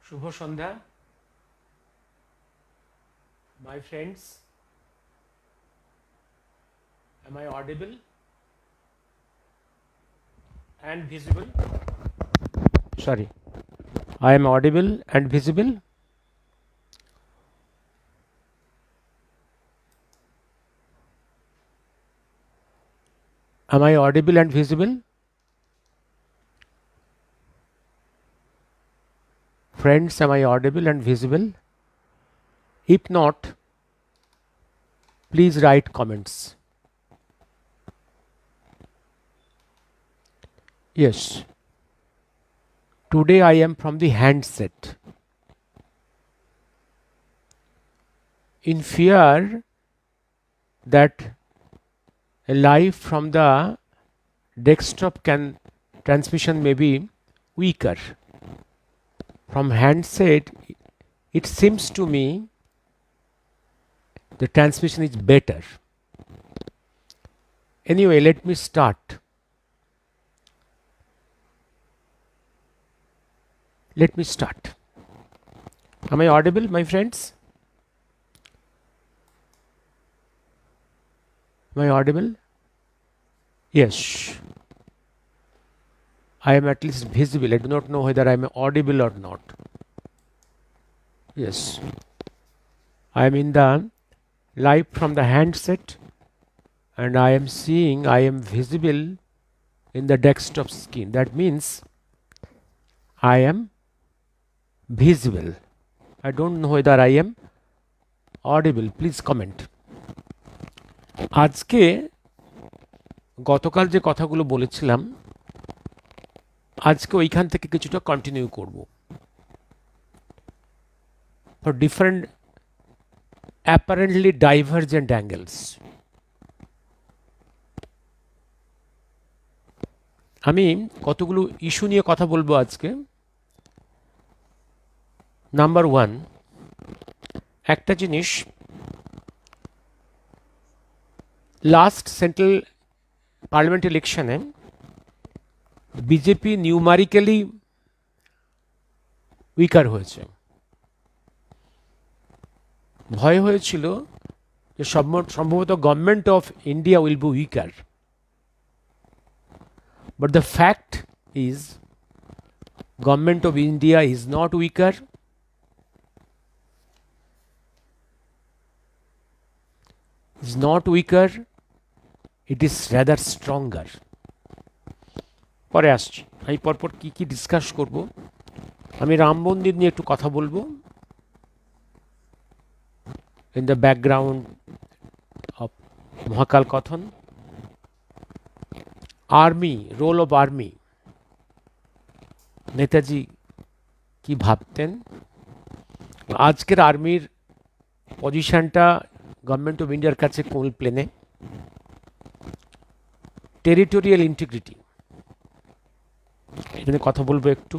Shubho Sandhya, my friends. Am I audible and visible? Sorry, I am audible and visible. Am I audible and visible? Friends, am I audible and visible? If not, please write comments. Yes, today I am from the handset. In fear that a live from the desktop transmission may be weaker. From handset, it seems to me the transmission is better. Anyway, let me start. Am I audible, my friends? Am I audible? Yes. I am at least visible. I do not know whether I am audible or not. Yes. I am in the live from the handset and I am visible in the desktop screen. That means I am visible. I don't know whether I am audible. Please comment. আজকে গতকাল যে কথাগুলো বলেছিলাম আজকে ওইখান থেকে কিছুটা continue করব for different apparently divergent angles. আমি কতগুলো ইস্যু নিয়ে কথা বলবো আজকে। নাম্বার ওয়ান, একটা জিনিস, লাস্ট সেন্ট্রাল পার্লামেন্ট ইলেকশনে বিজেপি নিউমারিক্যালি উইকার হয়েছে। ভয় হয়েছিল যে সম্ভবত government of India will be weaker, but the fact is government of India is not weaker, it is rather stronger. পরে আসছি, আমি পরপর কি কি ডিসকাস করব। আমি রাম মন্দির নিয়ে একটু কথা বলবো in the background of Mahakal কথন। Army, role of army, Netaji কি ভাবতেন, আজকের আর্মির পজিশনটা গভর্নমেন্ট অফ ইন্ডিয়ার কাছে কোন প্লেনে, টেরিটোরিয়াল ইন্টিগ্রিটি এখানে কথা বলবো একটু,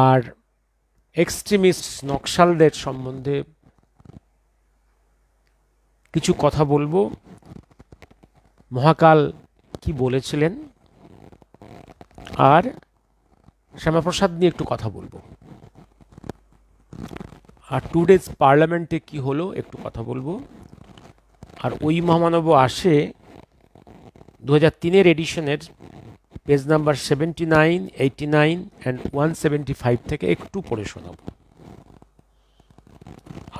আর এক্সট্রিমিস্ট নকশালদের সম্বন্ধে কিছু কথা বলবো, মহাকাল কি বলেছিলেন, আর শ্যামাপ্রসাদ নিয়ে একটু কথা বলবো, আর টুডেজ পার্লামেন্টে কি হলো একটু কথা বলবো, আর ওই মহামানব আসে 2003 এডিশনের পেজ নাম্বার 79, 89 অ্যান্ড 175 থেকে একটু পড়ে শোনাবো।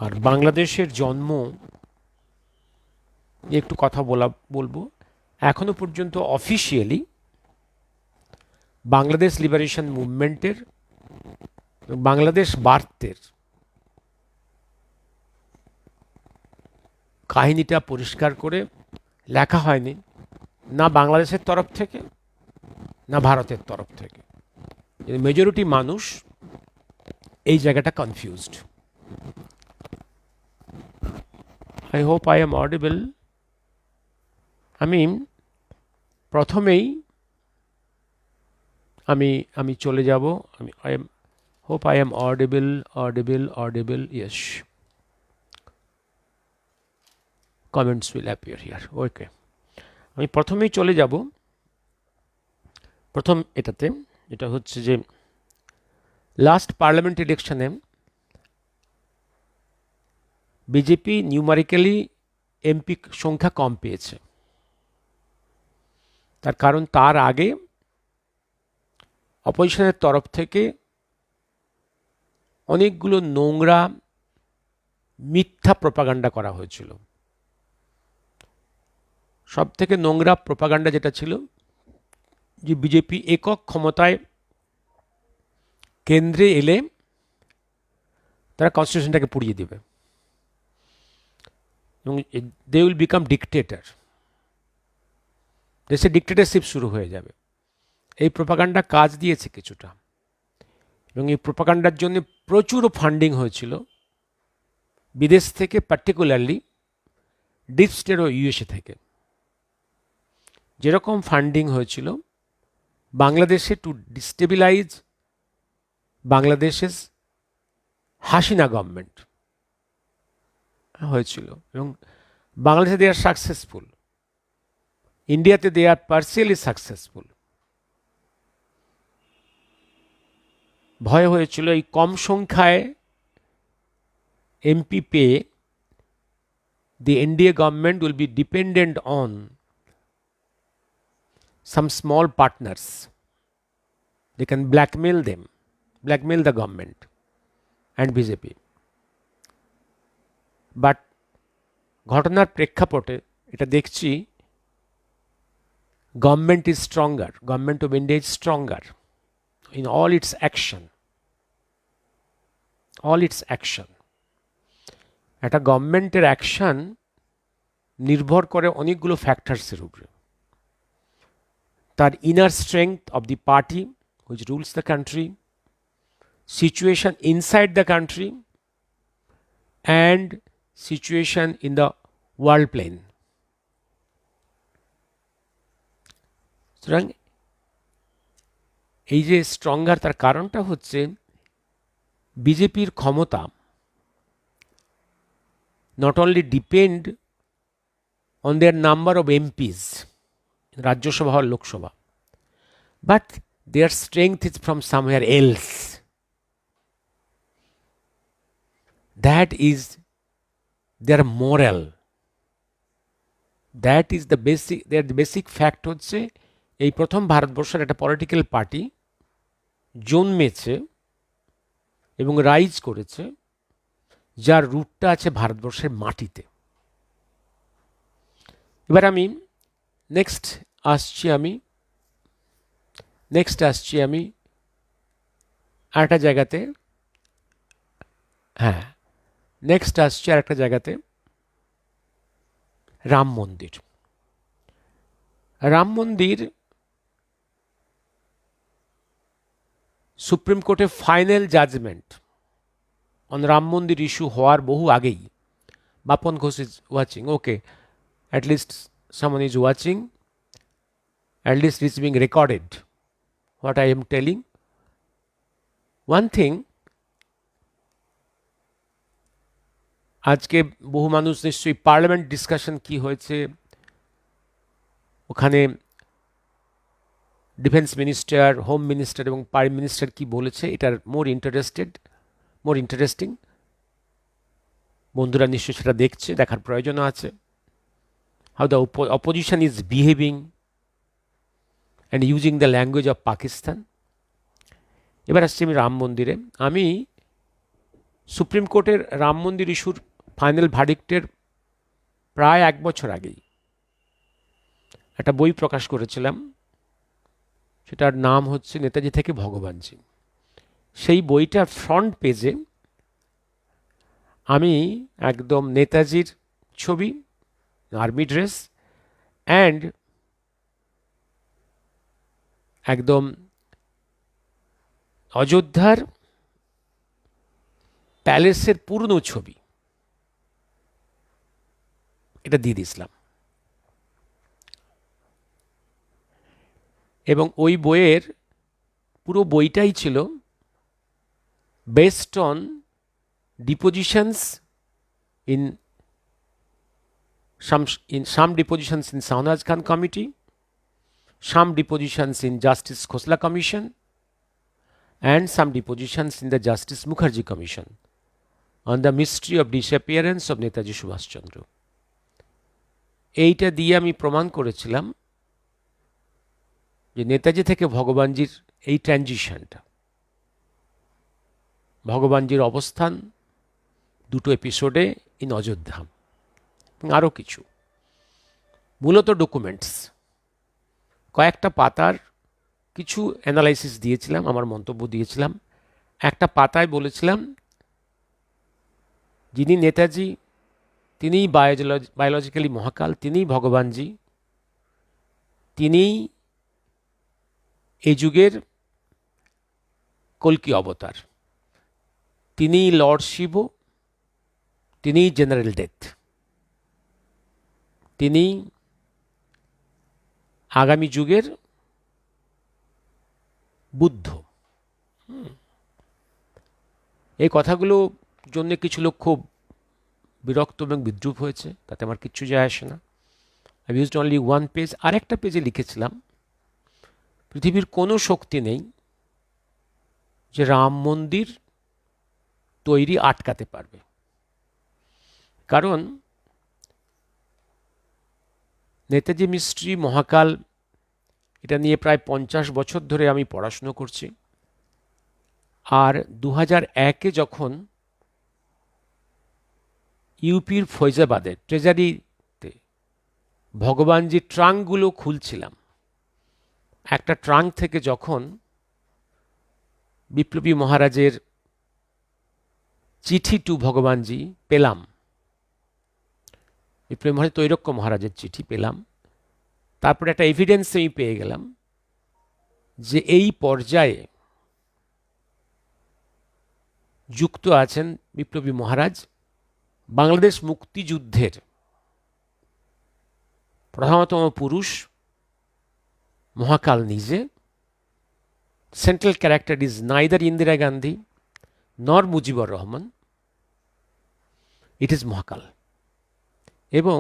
আর বাংলাদেশের জন্ম একটু কথা বলবো। এখনো পর্যন্ত অফিসিয়ালি বাংলাদেশ লিবারেশন মুভমেন্টের, বাংলাদেশ বার্তের কাহিনীটা পরিষ্কার করে লেখা হয়নি, না বাংলাদেশের তরফ থেকে না ভারতের তরফ থেকে। মেজরিটি মানুষ এই জায়গাটা confused. I hope I am audible. আমি প্রথমেই আমি চলে যাব। I am hope I am audible. Yes, comments will appear here. Okay, আমি প্রথমেই চলে যাব প্রথম এটাতে, এটা হচ্ছে যে লাস্ট পার্লামেন্ট ইলেকশনে বিজেপি নিউমারিক্যালি এমপি সংখ্যা কম পেয়েছে। তার কারণ তার আগে অপোজিশনের তরফ থেকে অনেকগুলো নোংরা মিথ্যা প্রপাগান্ডা করা হয়েছিল। সব থেকে নোংরা প্রপাগান্ডা যেটা ছিল যে বিজেপি একক ক্ষমতায় কেন্দ্রে এলে তারা কনস্টিটিউশনটাকে পুড়িয়ে দেবে এবং দে উইল বিকাম ডিকটেটর, দেশে ডিকটেটরশিপ শুরু হয়ে যাবে। এই প্রপাগান্ডা কাজ দিয়েছে কিছুটা, এবং এই প্রপাগান্ডার জন্য প্রচুর ফান্ডিং হয়েছিল বিদেশ থেকে, পার্টিকুলারলি ডিপ স্টেট ও ইউএসএ থেকে। যেরকম ফান্ডিং হয়েছিল বাংলাদেশে টু ডিস্টেবিলাইজ বাংলাদেশের হাসিনা গভর্নমেন্ট হয়েছিল, এবং বাংলাদেশে দে আর সাকসেসফুল, ইন্ডিয়াতে দে আর পার্সিয়ালি সাকসেসফুল। ভয় হয়েছিল এই কম সংখ্যায় এমপি পেয়ে the NDA government will be dependent on some small partners. They can blackmail them, blackmail the government and BJP. But ঘটনার প্রেক্ষাপটে এটা দেখছি government is stronger, government of India is stronger in all its action. All its action. একটা গভর্নমেন্টের action নির্ভর করে অনেকগুলো ফ্যাক্টরসের উপরে। তার inner strength of the party which rules the country, situation inside the country, and situation in the world plane. সুতরাং এই যে স্ট্রঙ্গার, তার কারণটা হচ্ছে বিজেপির ক্ষমতা not only depend on their number of MPs, Rajya Sabha or Lok Sabha, but their strength is from somewhere else. That is their moral. That is the basic, their basic fact হচ্ছে এই প্রথম ভারতবর্ষের একটা political party জন্মেছে এবং rise করেছে যার রুটটা আছে ভারতবর্ষের মাটিতে। এবার আমি নেক্সট আসছি আরেকটা জায়গাতে। হ্যাঁ, নেক্সট আসছি আরেকটা জায়গাতে, রাম মন্দির। রাম মন্দির সুপ্রিম কোর্টের final judgement on Ram Mandir issue হওয়ার বহু আগেই, Bapan Ghosh is watching, okay, at least someone is watching, at least it's being recorded what I am telling. One thing, আজকে বহু মানুষ নিশ্চয়ই পার্লামেন্ট ডিসকাশন কি হয়েছে, ওখানে ডিফেন্স মিনিস্টার, হোম মিনিস্টার এবং প্রাইম মিনিস্টার কি বলেছে, এটার মোর ইন্টারেস্টিং। বন্ধুরা নিশ্চয়ই সেটা দেখছে, দেখার প্রয়োজনও আছে। How the opposition is behaving and using the language of Pakistan. এবার আসছি আমি রাম মন্দিরে। আমি সুপ্রিম কোর্টের রাম মন্দির ইস্যুর ফাইনাল ভার্ডিক্টের প্রায় 1 বছর আগেই একটা বই প্রকাশ করেছিলাম, সেটার নাম হচ্ছে নেতাজি থেকে ভগবানজি। সেই বইটার ফ্রন্ট পেজে আমি একদম নেতাজির ছবি, আর্মি ড্রেস, অ্যান্ড একদম অযোধ্যার প্যালেসের পুরনো ছবি এটা দিয়ে দিয়েছিলাম। এবং ওই বইয়ের পুরো বইটাই ছিল based on depositions in some depositions in Shahnawaz Khan committee, some depositions in Justice Khosla Commission, and some depositions in the Justice Mukherjee Commission on the mystery of disappearance of Netaji Subhash Chandra. এইটা দিয়ে আমি প্রমাণ করেছিলাম যে নেতাজি থেকে ভগবানজির এই ট্রানজিশনটা, ভগবানজির অবস্থান দুটো এপিসোডে ইন অযোধ্যা এবং আরও কিছু, মূলত ডকুমেন্টস, কয়েকটা পাতার কিছু অ্যানালাইসিস দিয়েছিলাম, আমার মন্তব্য দিয়েছিলাম। একটা পাতায় বলেছিলাম যিনি নেতাজি তিনিই বায়োলজিক্যালি মহাকাল, তিনিই ভগবানজি, তিনিই এই যুগের কল্কি অবতার, তিনিই লর্ড শিব, তিনিই জেনারেল ডেথ, তিনি আগামী যুগের বুদ্ধ। এই কথাগুলো জন্য কিছু লোক খুব বিরক্ত এবং বিদ্রুপ হয়েছে, তাতে আমার কিচ্ছু যায় আসে না। I used only one page. আরেকটা পেজে লিখেছিলাম পৃথিবীর কোনো শক্তি নেই যে রাম মন্দির তৈরি আটকাতে পারবে, কারণ নেতাজি মিস্ট্রি মহাকাল এটা নিয়ে প্রায় 50 বছর ধরে আমি পড়াশুনো করছি। আর 2001-এ যখন ইউপির ফৈজাবাদে ট্রেজারিতে ভগবানজির ট্রাঙ্কগুলো খুলছিলাম, একটা ট্রাঙ্ক থেকে যখন বিপ্লবী মহারাজের চিঠি টু ভগবানজি পেলাম, বিপ্লবী মহারাজ তৈরক্য মহারাজের চিঠি পেলাম, তারপরে একটা এভিডেন্স আমি পেয়ে গেলাম যে এই পর্যায়ে যুক্ত আছেন বিপ্লবী মহারাজ বাংলাদেশ মুক্তিযুদ্ধের প্রধানতম পুরুষ মহাকাল নিজে। Central character is neither Indira Gandhi নর মুজিবুর রহমান, ইট ইজ মহাকাল। এবং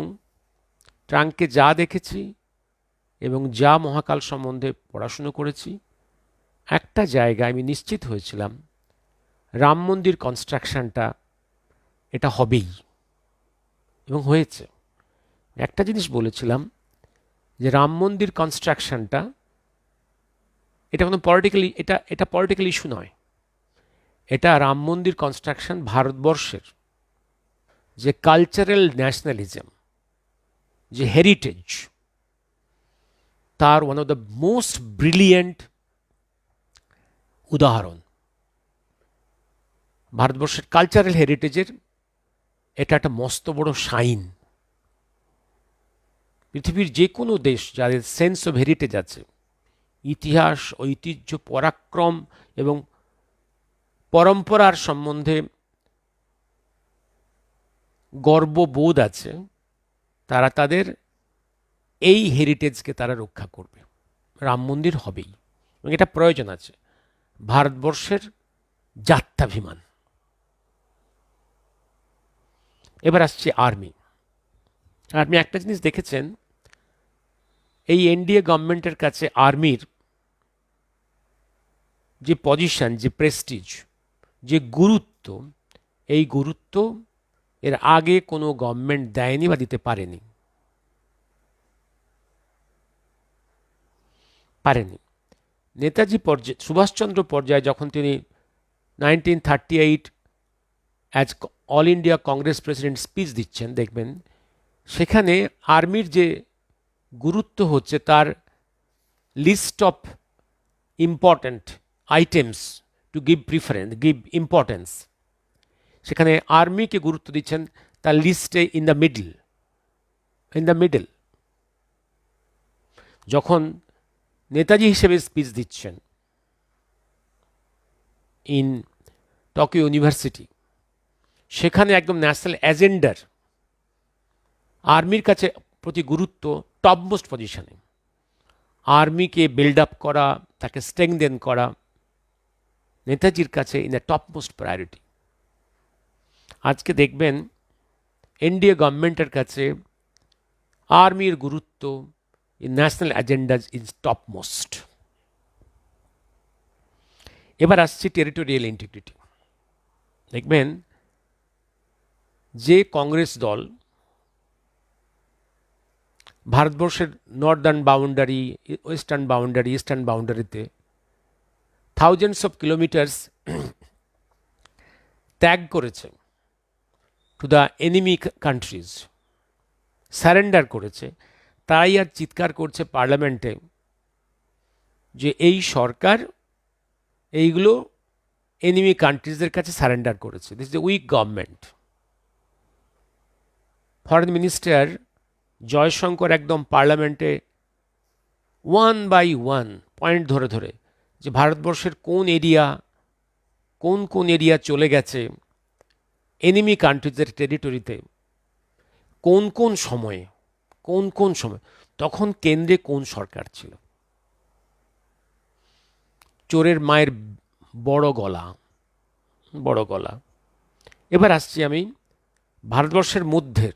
ট্রাঙ্কে যা দেখেছি এবং যা মহাকাল সম্বন্ধে পড়াশুনো করেছি, একটা জায়গায় আমি নিশ্চিত হয়েছিলাম রাম মন্দির কনস্ট্রাকশনটা এটা হবেই, এবং হয়েছে। একটা জিনিস বলেছিলাম যে রাম মন্দির কনস্ট্রাকশনটা এটা কোনো পলিটিক্যালি এটা পলিটিক্যাল ইস্যু নয়, এটা রাম মন্দির কনস্ট্রাকশন ভারতবর্ষের যে কালচারাল ন্যাশনালিজম, যে হেরিটেজ, তার one of the most brilliant উদাহরণ। ভারতবর্ষের কালচারাল হেরিটেজের এটা একটা মস্ত বড় সাইন। পৃথিবীর যে কোনো দেশ যাদের সেন্স অফ হেরিটেজ আছে, ইতিহাস, ঐতিহ্য, পরাক্রম এবং পরম্পরার সম্বন্ধে গর্ববোধ আছে, তারা তাদের এই হেরিটেজকে তারা রক্ষা করবে। রাম মন্দির হবেই এবং এটা প্রয়োজন আছে, ভারতবর্ষের জাত্যাভিমান। এবার আসছে আর্মি। আপনি একটা জিনিস দেখেছেন, এই এনডিএ গভর্নমেন্টের কাছে আর্মির যে পজিশন, যে প্রেস্টিজ, যে গুরুত্ব, এই গুরুত্ব এর আগে কোনো গভর্নমেন্ট দেয়নি বা দিতে পারেনি। নেতাজি পর্যায়ে, সুভাষচন্দ্র পর্যায়ে যখন তিনি 1938 as all India Congress president speech দিচ্ছেন, দেখবেন সেখানে আর্মির যে গুরুত্ব হচ্ছে তার list of important items to give importance, সেখানে আর্মিকে গুরুত্ব দিচ্ছেন তার লিস্টে ইন দ্য মিডল। যখন নেতাজি হিসেবে স্পিচ দিচ্ছেন ইন টোকিও ইউনিভার্সিটি, সেখানে একদম ন্যাশনাল এজেন্ডার আর্মির কাছে প্রতি গুরুত্ব টপমোস্ট পজিশনে। আর্মিকে বিল্ড আপ করা, তাকে স্ট্রেংথেন করা নেতাজির কাছে ইন দ্য টপমোস্ট প্রায়োরিটি। আজকে দেখবেন এনডিএ গভর্নমেন্টের কাছে আর্মির গুরুত্ব in national agendas is topmost. এবার আসছে টেরিটোরিয়াল ইন্টিগ্রিটি। দেখবেন যে কংগ্রেস দল ভারতবর্ষের northern boundary, western boundary, eastern বাউন্ডারিতে থাউজেন্ডস অফ কিলোমিটার্স ত্যাগ করেছে to the enemy countries, surrender করেছে, তাই আর চিৎকার করছে পার্লামেন্টে যে এই সরকার এইগুলো এনিমি কান্ট্রিজদের কাছে সারেন্ডার করেছে, this is a weak government. Foreign minister Jaishankar একদম পার্লামেন্টে ওয়ান বাই ওয়ান পয়েন্ট ধরে ধরে যে ভারতবর্ষের কোন এরিয়া চলে গেছে এনিমি কান্ট্রিজের টেরিটরিতে, কোন সময়ে, তখন কেন্দ্রে কোন সরকার ছিল। চোরের মায়ের বড় গলা। এবার আসছি আমি ভারতবর্ষের মধ্যের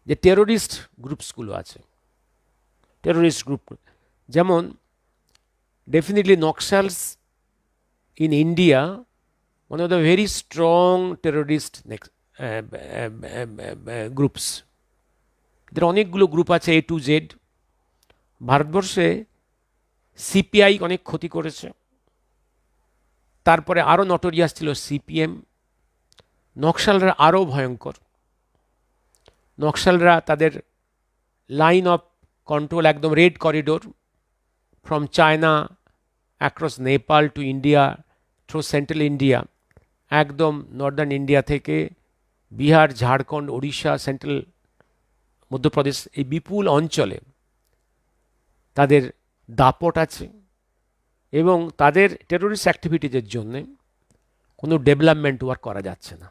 যে টেরোরিস্ট গ্রুপসগুলো আছে, যেমন definitely Naxals in India, one of the very strong terrorist groups. এদের অনেকগুলো গ্রুপ আছে, A to Z। ভারতবর্ষে সিপিআই অনেক ক্ষতি করেছে, তারপরে আরও নটোরিয়াস ছিল সিপিএম। নকশালরা আরও ভয়ঙ্কর। নকশালরা তাদের লাইন অফ কন্ট্রোল একদম red corridor, from China across Nepal to India through central India, একদম নর্দার্ন ইন্ডিয়া থেকে বিহার, ঝাড়খণ্ড, ওড়িশা, সেন্ট্রাল মধ্যপ্রদেশ, এই বিপুল অঞ্চলে তাদের দাপট আছে এবং তাদের টেরোরিস্ট অ্যাক্টিভিটিজের জন্যে কোনো ডেভেলপমেন্ট ওয়ার্ক করা যাচ্ছে না।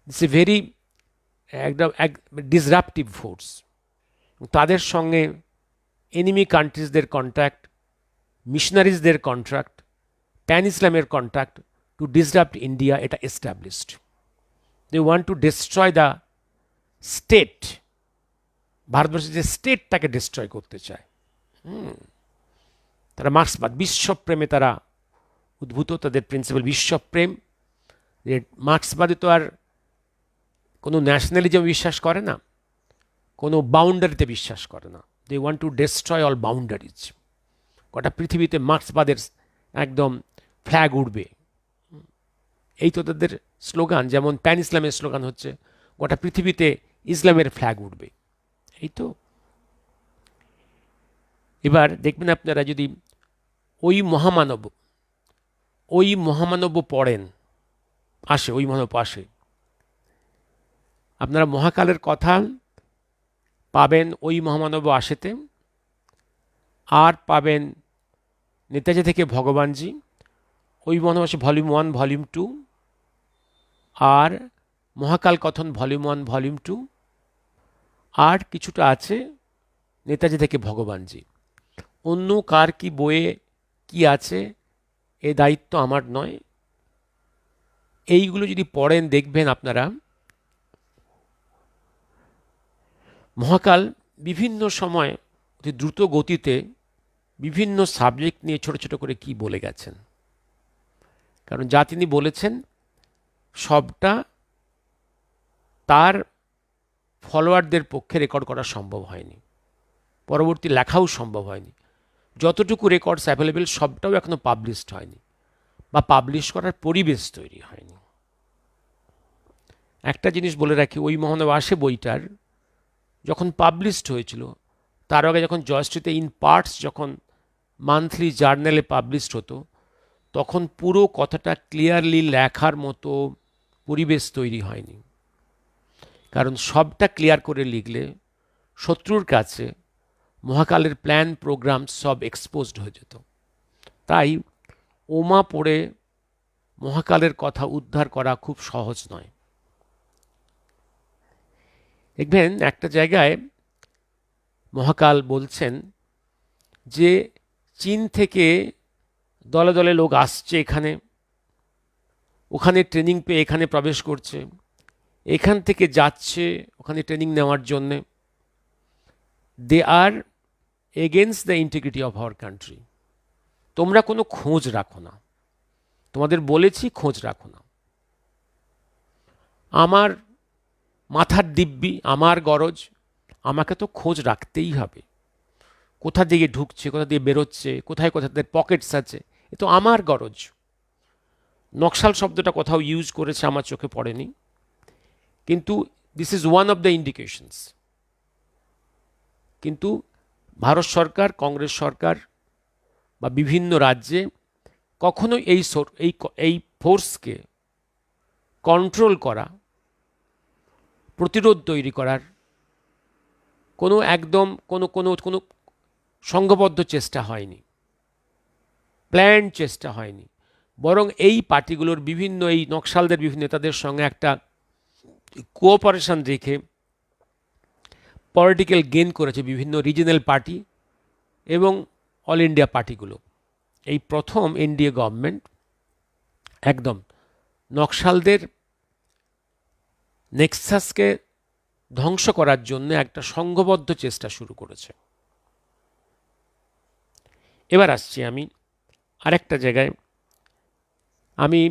ইটস এ ভেরি একদম ডিসরাপটিভ ফোর্স। তাদের সঙ্গে এনিমি কান্ট্রিজদের কন্ট্রাক্ট, মিশনারিজদের কন্ট্রাক্ট, প্যান ইসলামের কন্ট্রাক্ট টু ডিসরাপ্ট ইন্ডিয়া, এটা established. They want to destroy the state. ভারতবর্ষের যে স্টেটটাকে ডিস্ট্রয় করতে চায়। তারা মার্ক্সবাদ, বিশ্বপ্রেমে তারা উদ্ভূত, তাদের প্রিন্সিপাল বিশ্বপ্রেম। মার্ক্সবাদে তো আর কোনো ন্যাশনালিজম বিশ্বাস করে না, কোনো বাউন্ডারিতে বিশ্বাস করে না। They want to destroy all boundaries. গোটা পৃথিবীতে মার্ক্সবাদের একদম ফ্ল্যাগ উঠবে, এই তো তাদের স্লোগান। যেমন প্যান ইসলামের স্লোগান হচ্ছে গোটা পৃথিবীতে ইসলামের ফ্ল্যাগ উঠবে, এই তো। এবার দেখবেন আপনারা যদি ওই মহামানব পড়েন, ওই মহামানব আসে, আপনারা মহাকালের কথা পাবেন ওই মহামানব আসেতে, আর পাবেন নেতাজি থেকে ভগবানজি, ওই মহানব আসে ভলিউম 1, ভলিউম 2, আর মহাকাল কথন ভলিউম 1, ভলিউম 2, আর কিছুটা আছে নেতাজি থেকে ভগবানজি। অন্য কার কি বইয়ে কি আছে এ দায়িত্ব আমার নয়। এইগুলো যদি পড়েন দেখবেন আপনারা মহাকাল বিভিন্ন সময় অতি দ্রুত গতিতে বিভিন্ন সাবজেক্ট নিয়ে ছোট ছোট করে কি বলে গেছেন। কারণ যা তিনি বলেছেন সবটা তার ফলোয়ারদের পক্ষে রেকর্ড করা সম্ভব হয়নি, পরবর্তী লেখাও সম্ভব হয়নি। যতটুকু রেকর্ডস অ্যাভেলেবেল সবটাও এখনো পাবলিশড হয়নি বা পাবলিশ করার পরিবেশ তৈরি হয়নি। একটা জিনিস বলে রাখি, ওই মহানব আসে বইটার যখন পাবলিশড হয়েছিল, তার আগে যখন জয়শ্রীতে ইন পার্টস যখন মান্থলি জার্নালে পাবলিশড হতো, তখন পুরো কথাটা ক্লিয়ারলি লেখার মতো পরিবেশ তৈরি হয়নি। কারণ সবটা ক্লিয়ার করে লিখলে শত্রুর কাছে মহাকালের প্ল্যান প্রোগ্রাম সব এক্সপোজড হয়ে যেত। তাই ওমা পড়ে মহাকালের কথা উদ্ধার করা খুব সহজ নয়। দেখবেন একটা জায়গায় মহাকাল বলছেন যে চীন থেকে দলে দলে লোক আসছে এখানে, ওখানে ট্রেনিং পেয়ে এখানে প্রবেশ করছে, এখান থেকে যাচ্ছে ওখানে ট্রেনিং নেওয়ার জন্যে। They are against the integrity of our country. তোমরা কোনো খোঁজ রাখো না, তোমাদের বলেছি খোঁজ রাখো না। আমার মাথার দিব্যি, আমার গরজ, আমাকে তো খোঁজ রাখতেই হবে। কোথা দিয়ে ঢুকছে, কোথা দিয়ে বেরোচ্ছে, কোথায় কোথায় তাদের পকেটস আছে, এ তো আমার গরজ। নকশাল শব্দটা কোথাও ইউজ করেছে আমার চোখে পড়েনি, কিন্তু this is one of the indications. কিন্তু ভারত সরকার, কংগ্রেস সরকার বা বিভিন্ন রাজ্যে কখনোই এই ফোর্সকে কন্ট্রোল করা, প্রতিরোধ তৈরি করার কোনো একদম কোনো কোনো কোনো সংঘবদ্ধ চেষ্টা হয়নি, প্ল্যান চেষ্টা হয়নি। বরং এই পার্টিগুলোর বিভিন্ন, এই নকশালদের বিভিন্ন নেতাদের সঙ্গে একটা কোঅপারেশন রেখে পলিটিক্যাল গেইন করেছে বিভিন্ন রিজিনাল পার্টি এবং অল ইন্ডিয়া পার্টিগুলো। এই প্রথম এনডিএ গভর্নমেন্ট একদম নকশালদের নেক্সাসকে ধ্বংস করার জন্য একটা সংঘবদ্ধ চেষ্টা শুরু করেছে। এবার আসছি আমি আরেকটা জায়গায়। আমি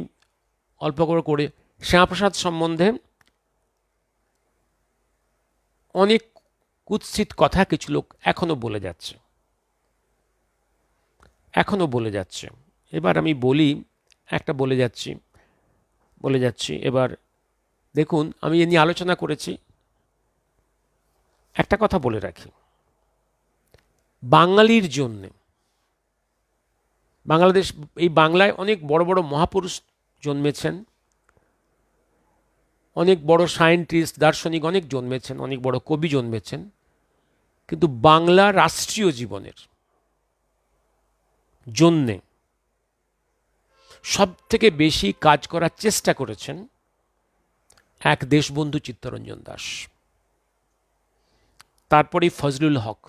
অল্প করে শ্যামাপ্রসাদ সম্বন্ধে অনেক কুৎসিত কথা কিছু লোক এখনো বলে যাচ্ছে। এবার আমি বলি, একটা বলে যাচ্ছি। এবার দেখুন, আমি এ নিয়ে আলোচনা করেছি। একটা কথা বলে রাখি, বাঙালির জন্যে, বাংলাদেশ, এই বাংলায় অনেক বড় বড় মহাপুরুষ জন্মেছেন, অনেক বড় সায়েন্টিস্ট, দার্শনিক অনেক জন্মেছেন, অনেক বড় কবি জন্মেছেন, কিন্তু বাংলা রাষ্ট্রীয় জীবনের জন্যে সব থেকে বেশি কাজ করার চেষ্টা করেছেন এক দেশবন্ধু চিত্তরঞ্জন দাস, তারপরে ফজলুল হক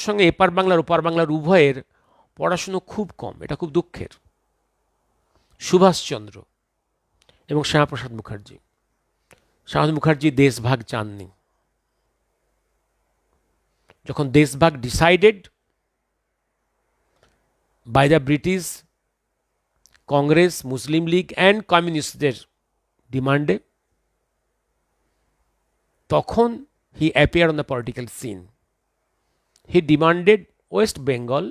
সঙ্গে এপার বাংলার ওপার বাংলার উভয়ের পড়াশুনো খুব কম, এটা খুব দুঃখের। সুভাষচন্দ্র এবং শ্যামাপ্রসাদ মুখার্জি দেশভাগ চাননি। যখন দেশভাগ decided by the British, Congress, Muslim League and কমিউনিস্টদের ডিমান্ডে, তখন he appear on the political scene. He demanded West Bengal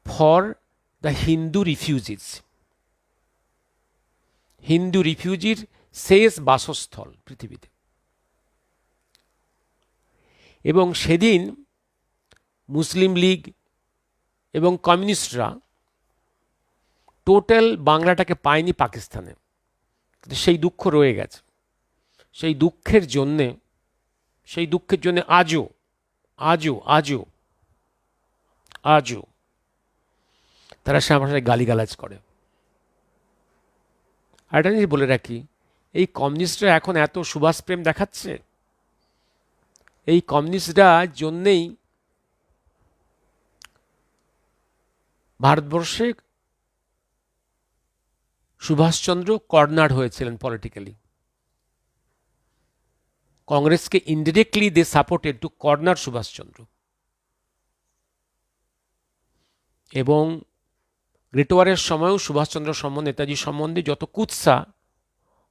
for the Hindu refugees. Hindu রিফিউজির শেষ বাসস্থল পৃথিবীতে। এবং সেদিন মুসলিম লীগ এবং কমিউনিস্টরা টোটাল বাংলাটাকে পায়নি পাকিস্তানে, সেই দুঃখ রয়ে গেছে। সেই দুঃখের জন্যে আজও তারা শ্যামাপ্রসাদ গালিগালাজ করে। আর একটা জিনিস বলে রাখি, এই কমিউনিস্টরা এখন এত সুভাষ প্রেম দেখাচ্ছে, এই কমিউনিস্টরা জন্যেই ভারতবর্ষে সুভাষচন্দ্র কর্নার হয়েছিলেন পলিটিক্যালি। কংগ্রেসকে indirectly they supported to corner Subhas Chandra. এবং গ্রেট ওয়ারের সময়ও সুভাষচন্দ্র সম্বন্ধে, নেতাজি সম্বন্ধে যত কুৎসা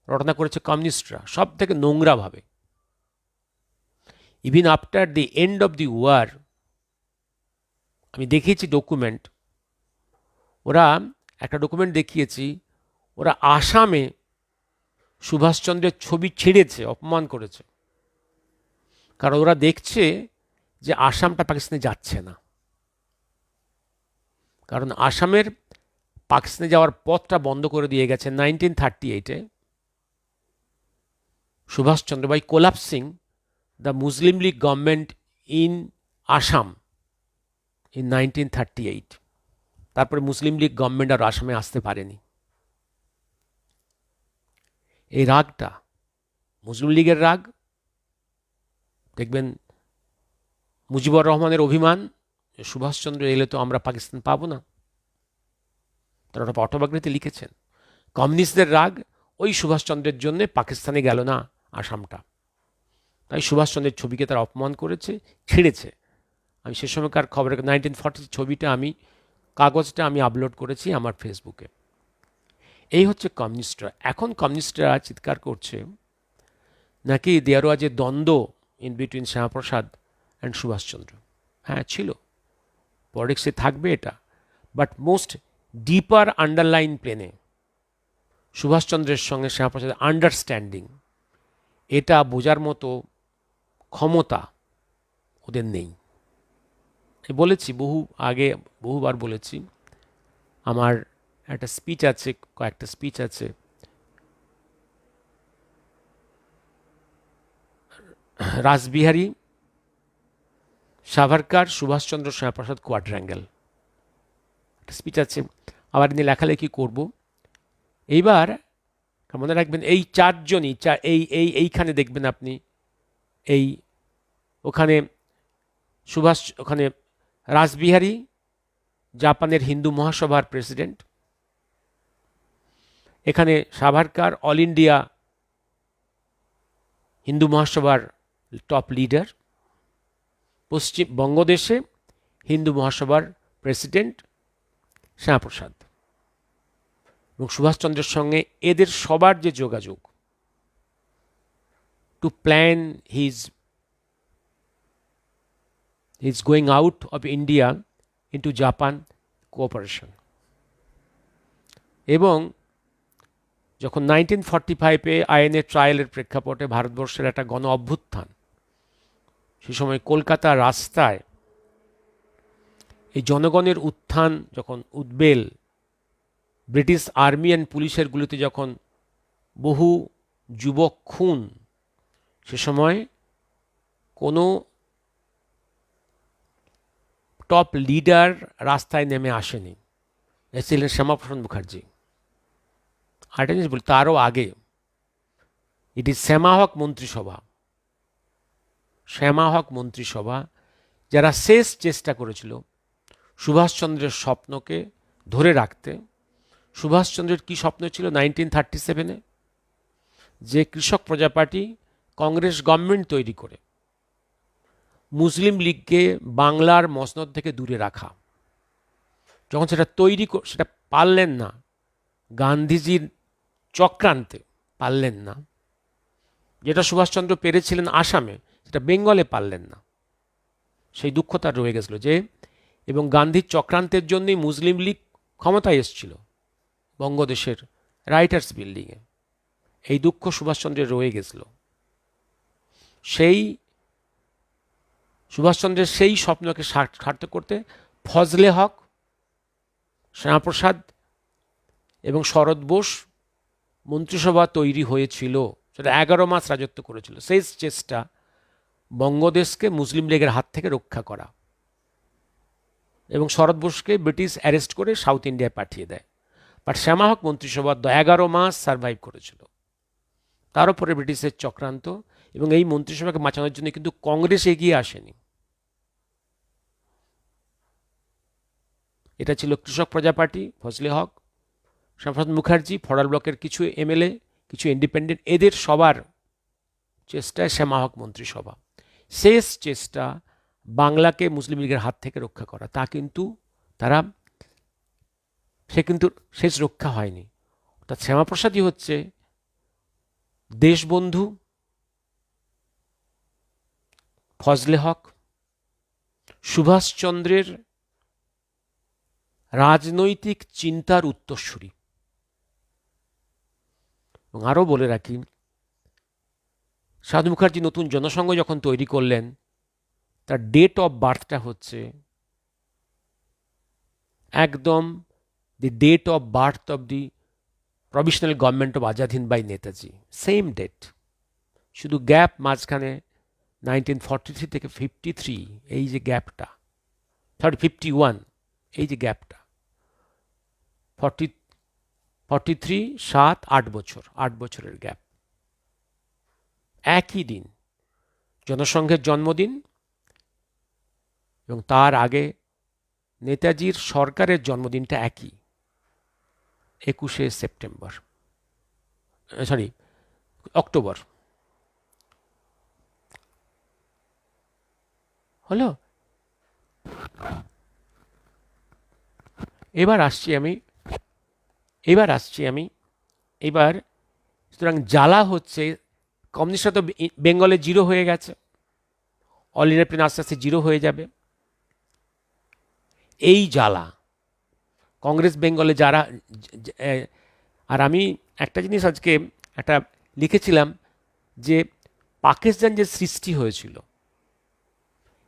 রটনা করেছে কমিউনিস্টরা, সব থেকে নোংরাভাবে। Even after the end of the war, আমি দেখিয়েছি ডকুমেন্ট, ওরা একটা ডকুমেন্ট দেখিয়েছি, ওরা আসামে সুভাষচন্দ্রের ছবি ছিঁড়েছে, অপমান করেছে। কারণ ওরা দেখছে যে আসামটা পাকিস্তানে যাচ্ছে না, কারণ আসামের পাকিস্তানে যাওয়ার পথটা বন্ধ করে দিয়ে গেছে 1938-এ Subhashchandra, by collapsing the Muslim League government in Assam in 1938। তারপরে মুসলিম লীগ গভর্নমেন্ট আর আসামে আসতে পারেনি। এই রাগটা মুসলিম লীগের রাগ, দেখবেন মুজিবুর রহমানের অভিমান, সুভাষচন্দ্র এলে তো আমরা পাকিস্তান পাবো না, তারা ওটা অটোবায়োগ্রাফিতে লিখেছেন। কমিউনিস্টদের রাগ, ওই সুভাষচন্দ্রের জন্য পাকিস্তানে গেল না আসামটা, তাই সুভাষচন্দ্রের ছবিকে তারা অপমান করেছে, ছিঁড়েছে। আমি সে সময়কার খবরের 1940 ছবিটা কাগজটা আমি আপলোড করেছি আমার ফেসবুকে। এই হচ্ছে কমিউনিস্টরা। এখন কমিউনিস্টরা চিৎকার করছে নাকি দেয়ার ওয়াজ এ দ্বন্দ্ব in between Syama Prasad and Subhas Chandra. হ্যাঁ, ছিল, পলিটিক্সে থাকবে এটা, বাট মোস্ট ডিপার আন্ডারলাইন প্লেনে সুভাষচন্দ্রের সঙ্গে শ্যামাপ্রসাদের আন্ডারস্ট্যান্ডিং, এটা বোঝার মতো ক্ষমতা ওদের নেই। বলেছি বহুবার বলেছি, আমার একটা স্পিচ আছে, কয়েকটা স্পিচ আছে, রাসবিহারী, সাভারকার, সুভাষচন্দ্র, শ্যামাপ্রসাদ কোয়াড্র্যাঙ্গেল, একটা স্পিচ আছে, আবার নিয়ে লেখালেখি করব। এইবার মনে রাখবেন এই চারজনই এইখানে দেখবেন আপনি, ওখানে ওখানে রাসবিহারী, জাপানের হিন্দু মহাসভার প্রেসিডেন্ট, এখানে সাভারকার, অল ইন্ডিয়া হিন্দু মহাসভার টপ লিডার, পশ্চিম বঙ্গদেশে হিন্দু মহাসভার প্রেসিডেন্ট শ্যামাপ্রসাদ, এবং সুভাষচন্দ্রের সঙ্গে এদের সবার যে যোগাযোগ, to plan his going out of India into Japan cooperation. এবং যখন 1945-এ আইএনএ ট্রায়ালের প্রেক্ষাপটে ভারতবর্ষের একটা গণ অভ্যুত্থান, সে সময় কলকাতার রাস্তায় এই জনগণের উত্থান যখন উদ্বেল, ব্রিটিশ আর্মি অ্যান্ড পুলিশের গুলিতে যখন বহু যুবক খুন, সে সময় কোনো টপ লিডার রাস্তায় নেমে আসেনি, এসেছিলেন শ্যামাপ্রসাদ মুখার্জি। আরেকটা জিনিস বলি, তারও আগে এটি শ্যামাহক মন্ত্রিসভা যারা শেষ চেষ্টা করেছিল সুভাষচন্দ্রের স্বপ্নকে ধরে রাখতে। সুভাষচন্দ্রের কি স্বপ্ন ছিল 1937-এ? যে কৃষক প্রজা পার্টি কংগ্রেস গভর্নমেন্ট তৈরি করে মুসলিম লীগকে বাংলার মসনদ থেকে দূরে রাখা। যখন সেটা পারলেন না, গান্ধীজির চক্রান্তে পারলেন না, যেটা সুভাষচন্দ্র পেরেছিলেন আসামে, সেটা বেঙ্গলে পারলেন না, সেই দুঃখ তার রয়ে গেছিল যে, এবং গান্ধীর চক্রান্তের জন্যই মুসলিম লীগ ক্ষমতায় এসেছিল বঙ্গদেশের রাইটার্স বিল্ডিংয়ে। এই দুঃখ সুভাষচন্দ্রের রয়ে গেছিল। সুভাষচন্দ্রের সেই স্বপ্নকে সার্থক করতে ফজলে হক, শ্যামাপ্রসাদ এবং শরৎ বোস মন্ত্রিসভা তৈরি হয়েছিল, সেটা 11 মাস রাজত্ব করেছিল। শেষ চেষ্টা বঙ্গদেশকে মুসলিম লীগের হাত থেকে রক্ষা করা, এবং শরৎ বোসকে ব্রিটিশ অ্যারেস্ট করে সাউথ ইন্ডিয়ায় পাঠিয়ে দেয়। বাট শ্যামাহক মন্ত্রিসভা 11 মাস সার্ভাইভ করেছিল। তার উপরে ব্রিটিশের চক্রান্ত, এবং এই মন্ত্রিসভাকে বাঁচানোর জন্য কিন্তু কংগ্রেস এগিয়ে আসেনি। এটা ছিল কৃষক প্রজা পার্টি, ফজলে হক, শ্যামাপ্রসাদ মুখার্জি, ফরাল ব্লকের কিছু এমএলএ, কিছু ইন্ডিপেন্ডেন্ট, এদের সবার চেষ্টায় শ্যামাহক মন্ত্রিসভা। শেষ চেষ্টা বাংলাকে মুসলিম লীগের হাত থেকে রক্ষা করা, সে কিন্তু শেষ রক্ষা হয়নি। অর্থাৎ শ্যামাপ্রসাদই হচ্ছে দেশবন্ধু, ফজলে হক, সুভাষচন্দ্রের রাজনৈতিক চিন্তার উত্তরসূরি। এবং আরও বলে রাখি, সাধু মুখার্জি নতুন জনসংঘ যখন তৈরি করলেন, তার ডেট অফ বার্থটা হচ্ছে একদম the date of birth of the provisional government of Azad Hind by Netaji, same date. শুধু গ্যাপ মাঝখানে 1943 থেকে 53, এই যে গ্যাপটা, 51, এই যে গ্যাপটা, 43, 7, 8 বছর, 8 বছরের গ্যাপ। একই দিন জনসংঘের জন্মদিন, এবং তার আগে নেতাজির সরকারের জন্মদিনটা একই, 21শে সেপ্টেম্বর, অক্টোবর। হলো এবার আসছি আমি এবার সুতরাং জ্বালা হচ্ছে কমিউনিস্টরা তো বেঙ্গলে জিরো হয়ে গেছে, অল ইন্ডিয়া প্লেন আস্তে আস্তে জিরো হয়ে যাবে। এই জ্বালা কংগ্রেস বেঙ্গলে যারা, আর আমি একটা জিনিস আজকে একটা লিখেছিলাম যে পাকিস্তান যে সৃষ্টি হয়েছিল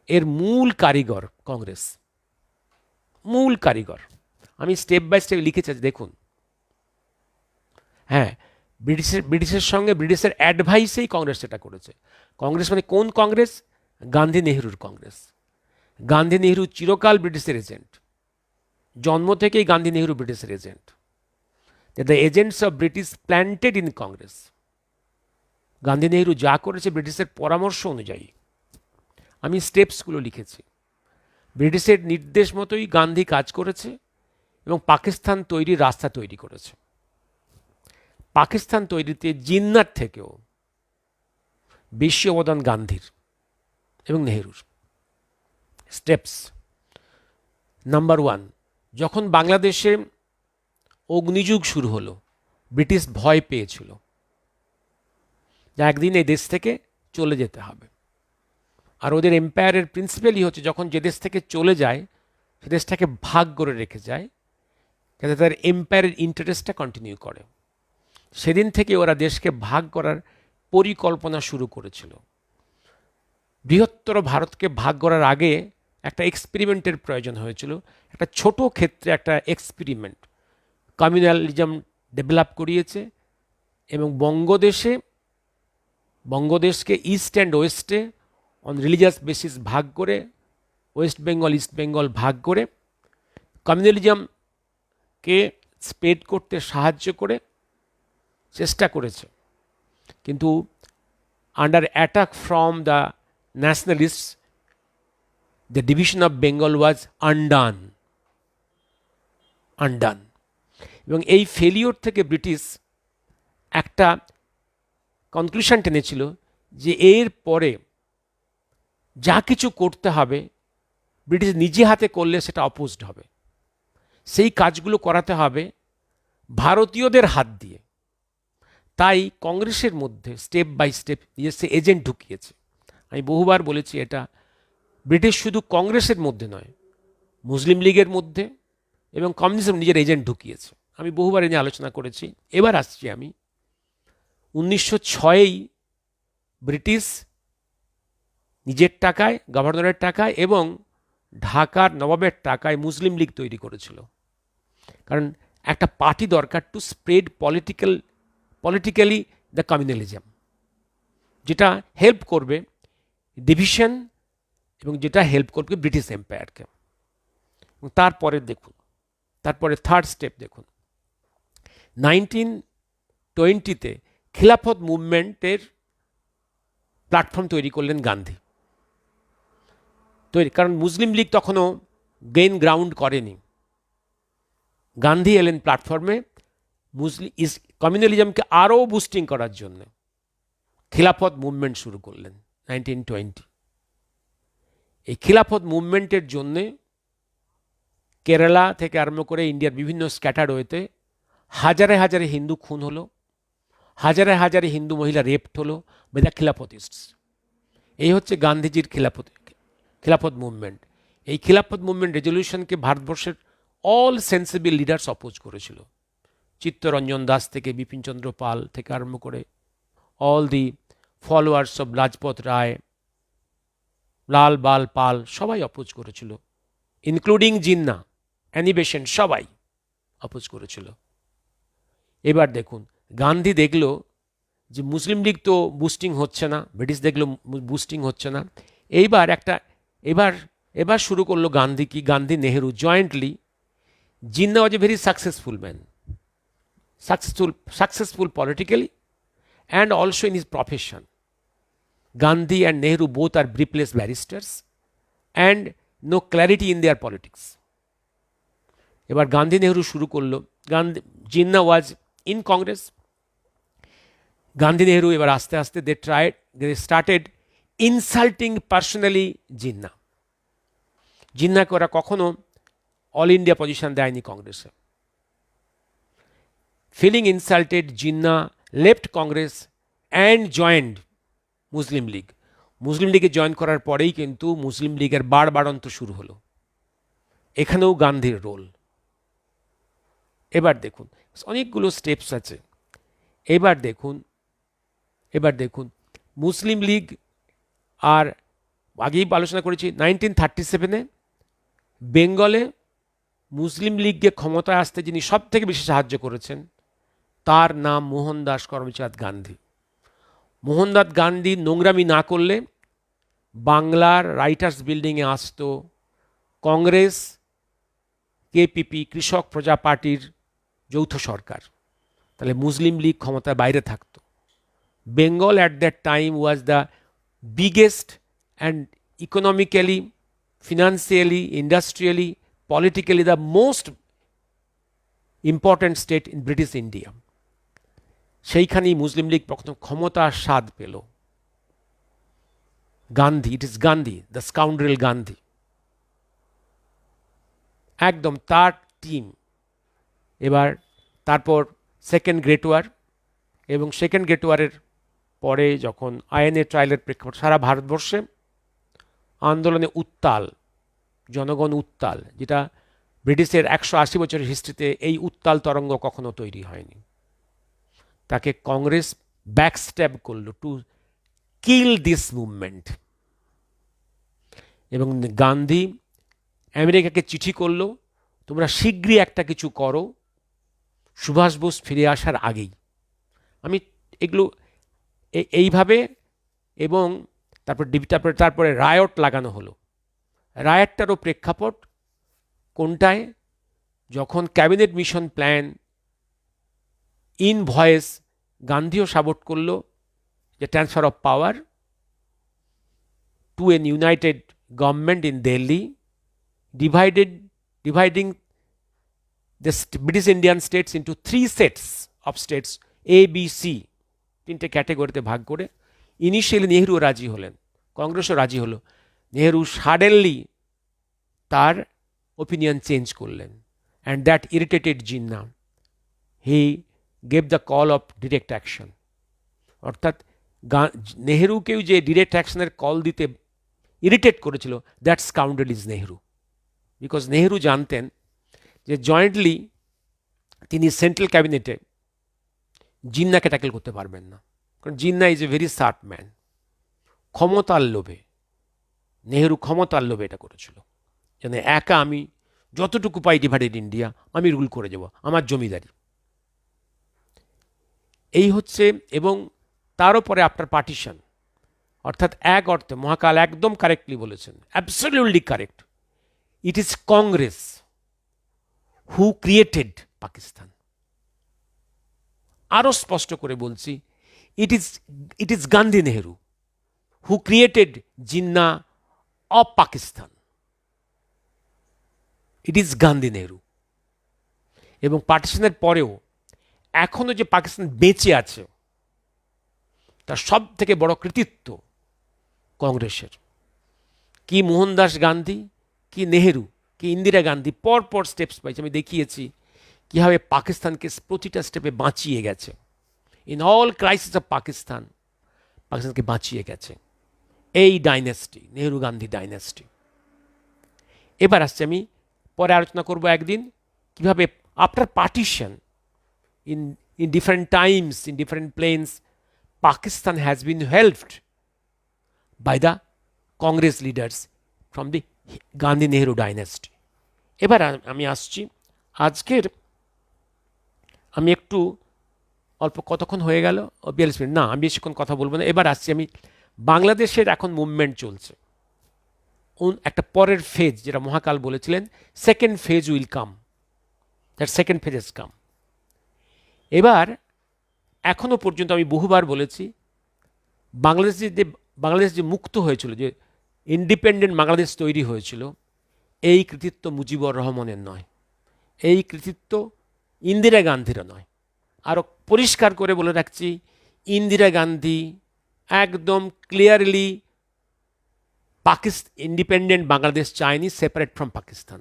এর মূল কারিগর কংগ্রেস, মূল কারিগর। আমি স্টেপ বাই স্টেপ লিখেছি, দেখুন। হ্যাঁ, ব্রিটিশের সঙ্গে ব্রিটিশের অ্যাডভাইসেই কংগ্রেস এটা করেছে। কংগ্রেস মানে কোন কংগ্রেস? গান্ধী নেহরুর কংগ্রেস। গান্ধী নেহরু চিরকাল ব্রিটিশের এজেন্ট, জন্ম থেকেই গান্ধী নেহরু ব্রিটিশের agent. The agents of British planted in Congress. Gandhi Nehru যা করেছে ব্রিটিশের পরামর্শ অনুযায়ী। আমি স্টেপসগুলো লিখেছি। ব্রিটিশের নির্দেশ মতোই গান্ধী কাজ করেছে এবং পাকিস্তান তৈরির রাস্তা তৈরি করেছে। পাকিস্তান তৈরিতে জিন্নার থেকেও বেশি অবদান গান্ধীর এবং নেহরুর। স্টেপস নাম্বার 1, যখন বাংলাদেশে অগ্নিযুগ শুরু হলো ব্রিটিশ ভয় পেয়েছিল যে একদিন এই দেশ থেকে চলে যেতে হবে। আর ওদের এম্পায়ারের প্রিন্সিপালই হচ্ছে যখন যে দেশ থেকে চলে যায় সে দেশটাকে ভাগ করে রেখে যায় যাতে তার এম্পায়ারের ইন্টারেস্টটা কন্টিনিউ করে। সেদিন থেকে ওরা দেশকে ভাগ করার পরিকল্পনা শুরু করেছিল। বৃহত্তর ভারতকে ভাগ করার আগে একটা এক্সপেরিমেন্টের প্রয়োজন হয়েছিল, একটা ছোট ক্ষেত্রে একটা এক্সপেরিমেন্ট। কমিউনালিজম ডেভেলপ করিয়েছে এবং বঙ্গদেশকে ইস্ট অ্যান্ড ওয়েস্টে অন রিলিজিয়াস বেসিস ভাগ করে, ওয়েস্ট বেঙ্গল ইস্ট বেঙ্গল ভাগ করে কমিউনালিজমকে স্প্রেড করতে সাহায্য করে চেষ্টা করেছে। কিন্তু under attack from the nationalists the division of Bengal was undone. এবং এই ফেলিওর থেকে ব্রিটিশ একটা কনক্লুশন টেনেছিল যে এর পরে যা কিছু করতে হবে ব্রিটিশ নিজে হাতে করলে সেটা অপোজড হবে। সেই কাজগুলো করাতে হবে ভারতীয়দের হাত দিয়ে। তাই কংগ্রেসের মধ্যে স্টেপ বাই স্টেপ নিজস্ব এজেন্ট ঢুকিয়েছে। আমি বহুবার বলেছি এটা ব্রিটিশ শুধু কংগ্রেসের মধ্যে নয়, মুসলিম লীগের মধ্যে এবং কমিউনিস্টের নিজের এজেন্ট ঢুকিয়েছে। আমি বহুবার এ নিয়ে আলোচনা করেছি। এবার আসছি আমি 1906-এই ব্রিটিশ নিজের টাকায়, গভর্নরের টাকায় এবং ঢাকার নবাবের টাকায় মুসলিম লীগ তৈরি করেছিল। কারণ একটা পার্টি দরকার to spread politically the communalism, যেটা হেল্প করবে ডিভিশন এবং যেটা হেল্প করবে ব্রিটিশ এম্পায়ারকে। তারপরে থার্ড স্টেপ দেখুন। 1920-তে খিলাফত মুভমেন্টের প্ল্যাটফর্ম তৈরি করলেন গান্ধী। কারণ মুসলিম লীগ তখনও গেইন গ্রাউন্ড করেনি। গান্ধী এলেন প্ল্যাটফর্মে কমিউনালিজমকে আরও বুস্টিং করার জন্য। খিলাফত মুভমেন্ট শুরু করলেন 1920। এই খিলাফত মুভমেন্টের জন্যে কেরালা থেকে আরম্ভ করে ইন্ডিয়ার বিভিন্ন স্ক্যাটার্ড ওয়েতে হাজারে হাজারে হিন্দু খুন হলো, হাজারে হাজারে হিন্দু মহিলা রেপড হলো বাই দ্য খিলাফতিস্টস। এই হচ্ছে গান্ধীজির খিলাফত মুভমেন্ট। এই খিলাফত মুভমেন্ট রেজলিউশনকে ভারতবর্ষের অল সেন্সিবল লিডার্স অপোজ করেছিল। চিত্তরঞ্জন দাস থেকে বিপিনচন্দ্র পাল থেকে আরম্ভ করে all the followers of Lajpat Rai, Lal Bal Pal সবাই অপোজ করেছিল, ইনক্লুডিং জিন্না, অ্যানি বেসেন্ট সবাই অপোজ করেছিল। এবার দেখুন, গান্ধী দেখল যে মুসলিম লীগ তো বুস্টিং হচ্ছে না, ব্রিটিশ দেখলো বুস্টিং হচ্ছে না। এবার শুরু করলো Gandhi Nehru jointly. Jinnah was a very successful man, successful politically and also in his profession. Gandhi and Nehru both are briefless barristers and no clarity in their politics. এবার গান্ধী নেহরু শুরু করলো। Jinnah was in Congress. গান্ধী নেহরু এবার আস্তে আস্তে they started insulting personally Jinnah. জিন্নাকে ওরা কখনো all India position দেয়নি কংগ্রেসে। Feeling insulted, Jinnah left Congress and joined Muslim League. Muslim লীগে জয়েন করার পরেই কিন্তু মুসলিম লীগের বাড়বাড়ন্ত শুরু হলো। এখানেও গান্ধীর রোল। এবার দেখুন অনেকগুলো স্টেপস আছে। এবার দেখুন মুসলিম লীগ, আর আগেই আলোচনা করেছি 1937-এ বেঙ্গলে মুসলিম লীগকে ক্ষমতায় আসতে যিনি সব থেকে বেশি সাহায্য করেছেন তার নাম মোহনদাস করমচাঁদ গান্ধী। মোহনদাস গান্ধী নোংরামি না করলে বাংলার রাইটার্স বিল্ডিংয়ে আসতো কংগ্রেস, কেপিপি, কৃষক প্রজা পার্টির যৌথ সরকার, তাহলে মুসলিম লীগ ক্ষমতার বাইরে থাকতো। Bengal at that time was the biggest and economically, financially, industrially, politically the most important state in British India. সেইখানেই মুসলিম লীগ প্রথম ক্ষমতার স্বাদ পেল। Gandhi, it is Gandhi, the scoundrel Gandhi, একদম তার টিম। এবার তারপর সেকেন্ড গ্রেট ওয়ার, এবং সেকেন্ড গ্রেট ওয়ারের পরে যখন আইএনএ ট্রায়ালের প্রেক্ষাপট সারা ভারতবর্ষে আন্দোলনে উত্তাল, জনগণ উত্তাল, যেটা ব্রিটিশের 180 বছরের হিস্ট্রিতে এই উত্তাল তরঙ্গ কখনো তৈরি হয়নি। তাকে কংগ্রেস ব্যাকস্ট্যাব করলো টু কিল দিস মুভমেন্ট। এবং গান্ধী আমেরিকাকে চিঠি করলো, তোমরা শীঘ্রই একটা কিছু করো সুভাষ বোস ফিরে আসার আগেই। আমি এগুলো এইভাবে, এবং তারপরে রায়ট লাগানো হলো। রায়টটারও প্রেক্ষাপট কোনটায়, যখন cabinet mission plan in voice গান্ধীও সাপোর্ট করলো যে transfer of power to an united government in Delhi, dividing the British Indian states into 3 sets of states, A B C, 3টে ক্যাটেগরিতে ভাগ করে। ইনিশিয়ালি নেহরু রাজি হলেন, কংগ্রেসও রাজি হলো। নেহরু সাডেনলি তার ওপিনিয়ন চেঞ্জ করলেন, and that irritated Jinnah. He gave the call of direct action. অর্থাৎ নেহরুকেও যে ডিরেক্ট অ্যাকশনের কল দিতে ইরিটেট করেছিল, that scoundrel is Nehru. Because Nehru জানতেন যে জয়েন্টলি তিনি সেন্ট্রাল ক্যাবিনেটে জিন্নাকে ট্যাকেল করতে পারবেন না, কারণ Jinnah is a very sharp man. ক্ষমতার লোভে, নেহরু ক্ষমতার লোভে এটা করেছিল, যেন একা আমি যতটুকু পাই ডিভাইডেড ইন্ডিয়া আমি রুল করে যাব, আমার জমিদারি এই হচ্ছে। এবং তার উপরে আপনার পার্টিশন, অর্থাৎ এক অর্থে মহাকাল একদম কারেক্টলি বলেছেন, absolutely correct. It is Congress who created Pakistan. আরো স্পষ্ট করে বলছি, it is Gandhi Nehru who created Jinnah of Pakistan. It is Gandhi Nehru. এবং পার্টিশনের পরেও এখনো যে পাকিস্তান বেঁচে আছে তার সব থেকে বড় কৃতিত্ব কংগ্রেসের। কি মোহনদাস গান্ধী, কি নেহেরু, কি ইন্দিরা গান্ধী পরপর স্টেপস পাইছে। আমি দেখিয়েছি কীভাবে পাকিস্তানকে প্রতিটা স্টেপে বাঁচিয়ে গেছে। ইন অল ক্রাইসিস অফ পাকিস্তানকে বাঁচিয়ে গেছে এই ডাইনেস্টি, নেহেরু গান্ধী ডাইনেস্টি। এবার আসছে, আমি পরে আলোচনা করব একদিন কীভাবে after partition in different times, in different planes, Pakistan has been helped by the Congress leaders from the Gandhi-Nehru dynasty. এবার আমি আসছি আজকের, আমি একটু অল্প, কতক্ষণ হয়ে গেল, 42 মিনিট, না আমি বেশিক্ষণ কথা বলবো না। এবার আসছি আমি, বাংলাদেশের এখন মুভমেন্ট চলছে, একটা পরের ফেজ, যেটা মহাকাল বলেছিলেন second phase will come, that second phase has come. এবার এখনো পর্যন্ত আমি বহুবার বলেছি, বাংলাদেশ যে মুক্ত হয়েছিল, যে ইন্ডিপেন্ডেন্ট বাংলাদেশ তৈরি হয়েছিল, এই কৃতিত্ব মুজিবুর রহমানের নয়, এই কৃতিত্ব ইন্দিরা গান্ধীরও নয়। আরও পরিষ্কার করে বলে রাখছি, ইন্দিরা গান্ধী একদম ক্লিয়ারলি ইন্ডিপেন্ডেন্ট বাংলাদেশ চায়নি, সেপারেট ফ্রম পাকিস্তান।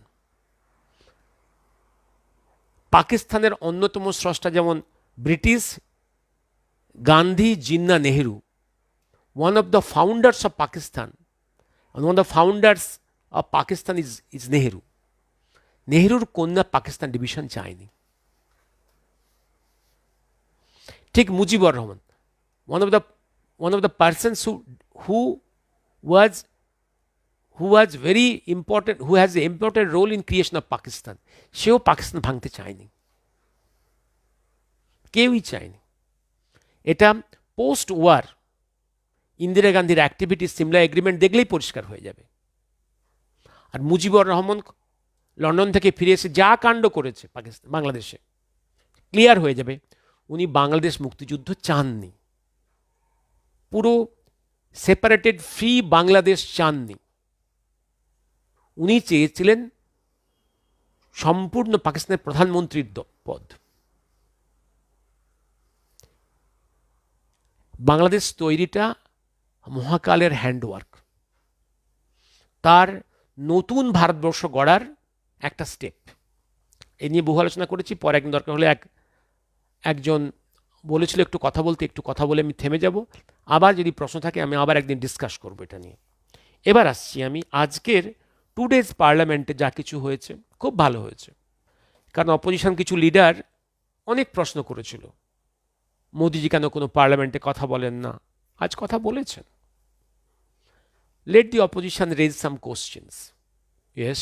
পাকিস্তানের অন্যতম স্রষ্টা যেমন British, Gandhi, Jinnah, Nehru, one of the founders of Pakistan, and one of the founders of Pakistan is Nehru. নেহরুর কন্যা পাকিস্তান ডিভিশন চায়নি। ঠিক Mujibur Rahman, one of the persons who was very important, who has an important role in creation of Pakistan, সেও পাকিস্তান ভাঙতে চায়নি, কেউই চায়নি। এটা post war Indira গান্ধীর অ্যাক্টিভিটি, সিমলা এগ্রিমেন্ট দেখলেই পরিষ্কার হয়ে যাবে। আর মুজিবুর রহমান লন্ডন থেকে ফিরে এসে যা কাণ্ড করেছে বাংলাদেশে, ক্লিয়ার হয়ে যাবে উনি বাংলাদেশ মুক্তিযুদ্ধ চাননি, পুরো সেপারেটেড ফ্রি বাংলাদেশ চাননি। উনি চেয়েছিলেন সম্পূর্ণ পাকিস্তানের প্রধানমন্ত্রীর পদ। বাংলাদেশ তৈরিটা মহাকালের হ্যান্ডওয়ার্ক, তার নতুন ভারতবর্ষ গড়ার একটা স্টেপ। এ নিয়ে বহু আলোচনা করেছি, পরে একদিন দরকার হলে একজন বলেছিল একটু কথা বলে আমি থেমে যাব, আবার যদি প্রশ্ন থাকে আমি আবার একদিন ডিসকাস করবো এটা নিয়ে। এবার আসছি আমি আজকের টুডেজ পার্লামেন্টে যা কিছু হয়েছে, খুব ভালো হয়েছে, কারণ অপোজিশন কিছু লিডার অনেক প্রশ্ন করেছিল, মোদিজি কেন কোনো পার্লামেন্টে কথা বলেন না, আজ কথা বলেছেন। Let the opposition raise some questions. Yes,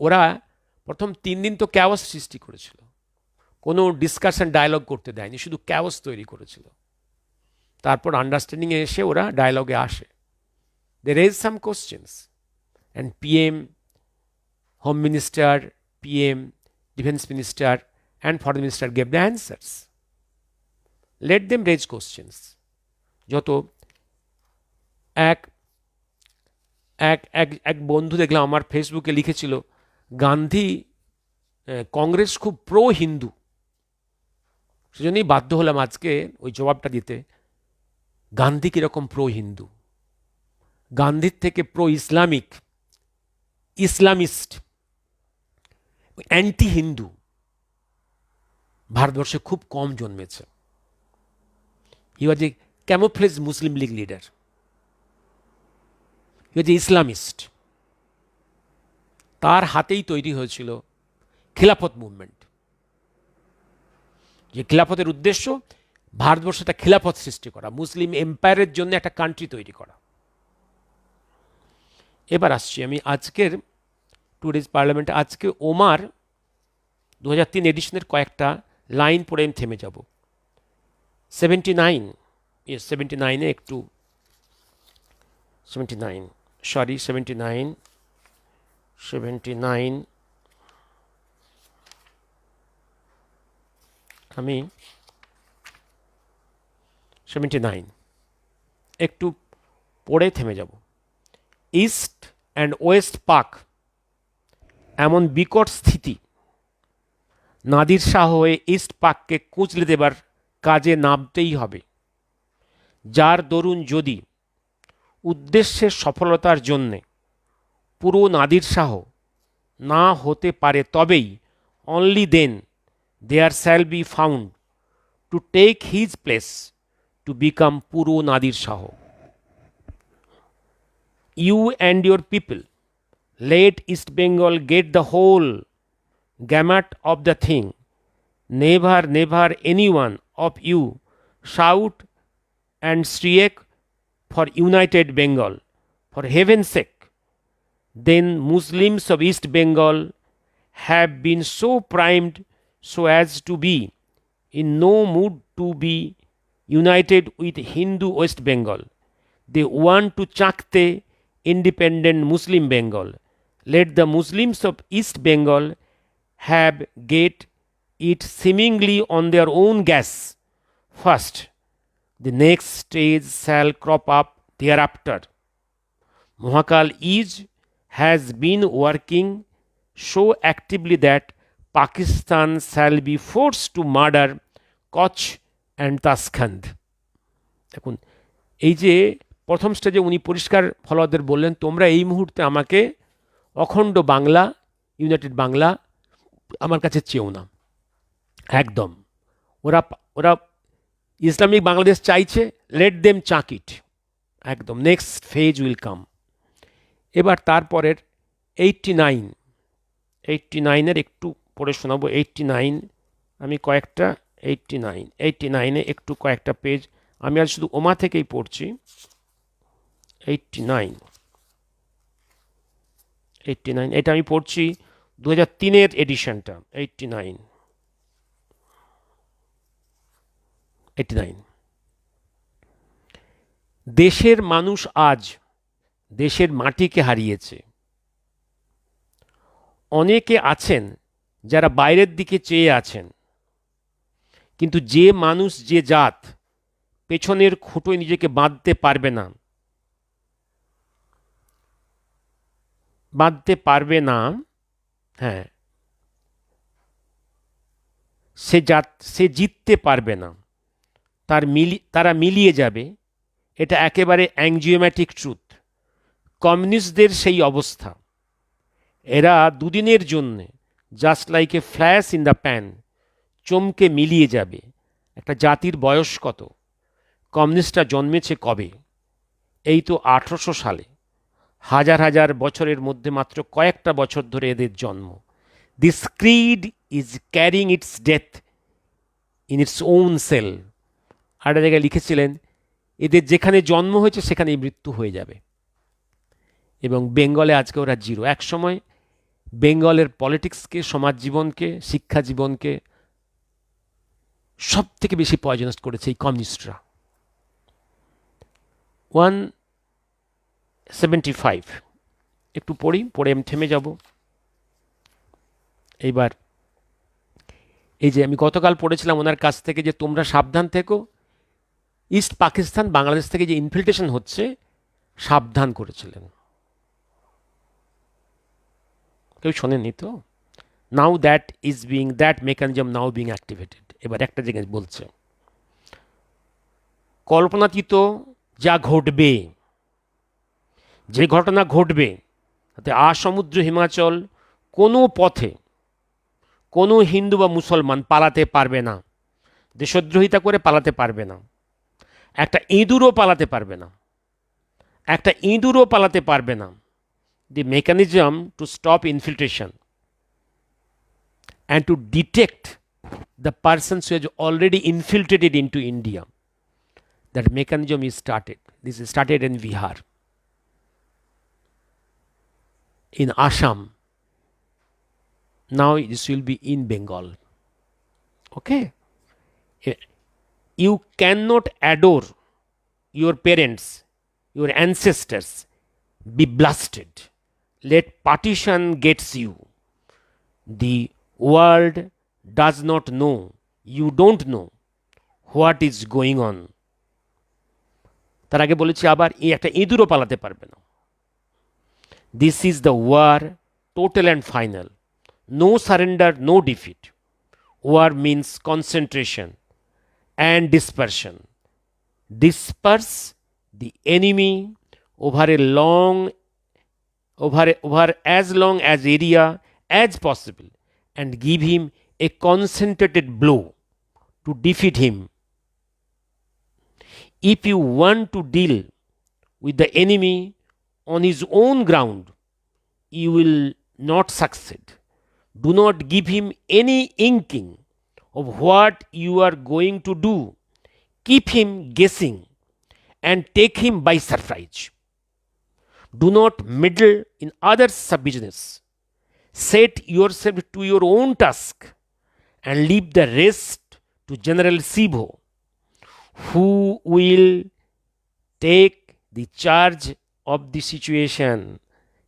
ওরা প্রথম 3 দিন তো ক্যাওস সৃষ্টি করেছিল, কোনো ডিসকাশন ডায়ালগ করতে দেয়নি, শুধু ক্যাওস তৈরি করেছিল। তারপর আন্ডারস্ট্যান্ডিংয়ে এসে ওরা ডায়ালগে আসে। They raise some questions and PM, home minister, PM, defence minister and foreign minister gave the answers. Let them raise questions. যত এক বন্ধু দেখলাম আমার ফেসবুকে লিখেছিল, গান্ধী, কংগ্রেস খুব প্রো হিন্দু, সেজন্যই বাধ্য হলাম আজকে ওই জবাবটা দিতে। গান্ধী কীরকম প্রো হিন্দু? গান্ধীর থেকে প্রো ইসলামিস্ট, অ্যান্টি হিন্দু ভারতবর্ষে খুব কম জন্মেছে। হি ওয়াজ এ ক্যামোফ্লেজ মুসলিম লীগ লিডার, হি ওয়াজ এ ইসলামিস্ট। তার হাতেই তৈরি হয়েছিল খিলাফত মুভমেন্ট, যে খিলাফতের উদ্দেশ্য ভারতবর্ষে একটা খিলাফত সৃষ্টি করা, মুসলিম এম্পায়ারের জন্য একটা কান্ট্রি তৈরি করা। এবার আসছি আমি আজকের টুডেজ পার্লামেন্টে। আজকে ওমার 2003 এডিশনের কয়েকটা লাইন পড়ে আমি থেমে যাব। 79 একটু 79 আমি 79 একটু পড়ে থেমে যাব। ইস্ট অ্যান্ড ওয়েস্ট পাক এমন বিকট স্থিতি, নাদির শাহ হয়ে ইস্ট পাককে কুঁচলে দেবার কাজে নামতেই হবে, যার দরুন যদি উদ্দেশ্যের সফলতার জন্যে পুরো নাদির শাহ না হতে পারে, তবেই only then there shall be found to take his place to become পুরো Nadir Shah. You and your people, let East Bengal get the whole gamut of the thing. Never anyone of you shout and shriek for United Bengal, for heaven's sake. Then Muslims of East Bengal have been so primed so as to be in no mood to be united with Hindu West Bengal. They want to chakte independent Muslim Bengal. Let the Muslims of East Bengal have get it seemingly on their own gas first. The next stage shall crop up thereafter. Mohakal has been working so actively that Pakistan shall be forced to murder Koch and Taskand. দেখুন, এই যে প্রথম স্টেজে উনি পরিষ্কার ফলোয়ারদের বললেন, তোমরা এই মুহূর্তে আমাকে অখণ্ড বাংলা, ইউনাইটেড বাংলা আমার কাছে চেও না। একদম ওরা ওরা ইসলামিক বাংলাদেশ চাইছে, লেট দেম চাক ইট, একদম নেক্সট ফেজ উইল কাম। এবার তারপরের 89-এর একটু পড়ে শোনাবো। 89 আমি কয়েকটা 89-এ একটু কয়েকটা পেজ আমি আজ শুধু ওমা থেকেই পড়ছি। 89 এটা আমি পড়ছি 2003-এর এডিশনটা। 89 দেশের মানুষ আজ দেশের মাটিকে হারিয়েছে। অনেকে আছেন যারা বাইরের দিকে চেয়ে আছেন, কিন্তু যে মানুষ যে জাত পেছনের খুঁটোয় নিজেকে বাঁধতে পারবে না, হ্যাঁ, সে জিততে পারবে না, তারা মিলিয়ে যাবে। এটা একেবারে অ্যাংজিওম্যাটিক ট্রুথ। কমিউনিস্টদের সেই অবস্থা। এরা দুদিনের জন্যে just like a flash in the pan চমকে মিলিয়ে যাবে। একটা জাতির বয়স কত? কমিউনিস্টরা জন্মেছে কবে? এই তো 1800 সালে। হাজার হাজার বছরের মধ্যে মাত্র কয়েকটা বছর ধরে এদের জন্ম। This creed is carrying its death in its own cell. আরেকটা জায়গায় লিখেছিলেন, এদের যেখানে জন্ম হয়েছে সেখানেই মৃত্যু হয়ে যাবে। এবং বেঙ্গলে আজকে ওরা জিরো। একসময় বেঙ্গলের পলিটিক্সকে, সমাজ জীবনকে, শিক্ষা জীবনকে সব থেকে বেশি পয়জনাস করেছে এই কমিউনিস্টরা। 175 একটু পড়ে আমি থেমে যাব। এইবার এই যে আমি গতকাল পড়েছিলাম ওনার কাছ থেকে যে তোমরা সাবধান থেকো, ইস্ট পাকিস্তান বাংলাদেশ থেকে যে ইনফিল্ট্রেশন হচ্ছে সাবধান করেছিলেন। কেউ শোনেননি তো? Now that mechanism now being activated. এবার একটা জিনিস বলছে, কল্পনাতীত যা ঘটবে, যে ঘটনা ঘটবে তাতে আসমুদ্র হিমাচল কোনো পথে কোনো হিন্দু বা মুসলমান পালাতে পারবে না, দেশদ্রোহিতা করে পালাতে পারবে না, একটা ইঁদুরও পালাতে পারবে না। The mechanism to stop infiltration and to detect the persons who have already infiltrated into India, that mechanism is started. This is started in Bihar, in Assam. Now this will be in Bengal. Okay? You cannot adore your parents, your ancestors, be blasted. Let partition gets you. The world does not know, you don't know what is going on. তার আগে বলেছি আবার, এই একটা ইঁদুরও পালাতে পারবে না। This is the war, total and final. No surrender, no defeat. War means concentration and dispersion. Disperse the enemy over as long as area as possible and give him a concentrated blow to defeat him. If you want to deal with the enemy on his own ground, you will not succeed. Do not give him any inkling of what you are going to do. Keep him guessing and take him by surprise. Do not meddle in others' business. Set yourself to your own task and leave the rest to General Sibo, who will take the charge of the situation.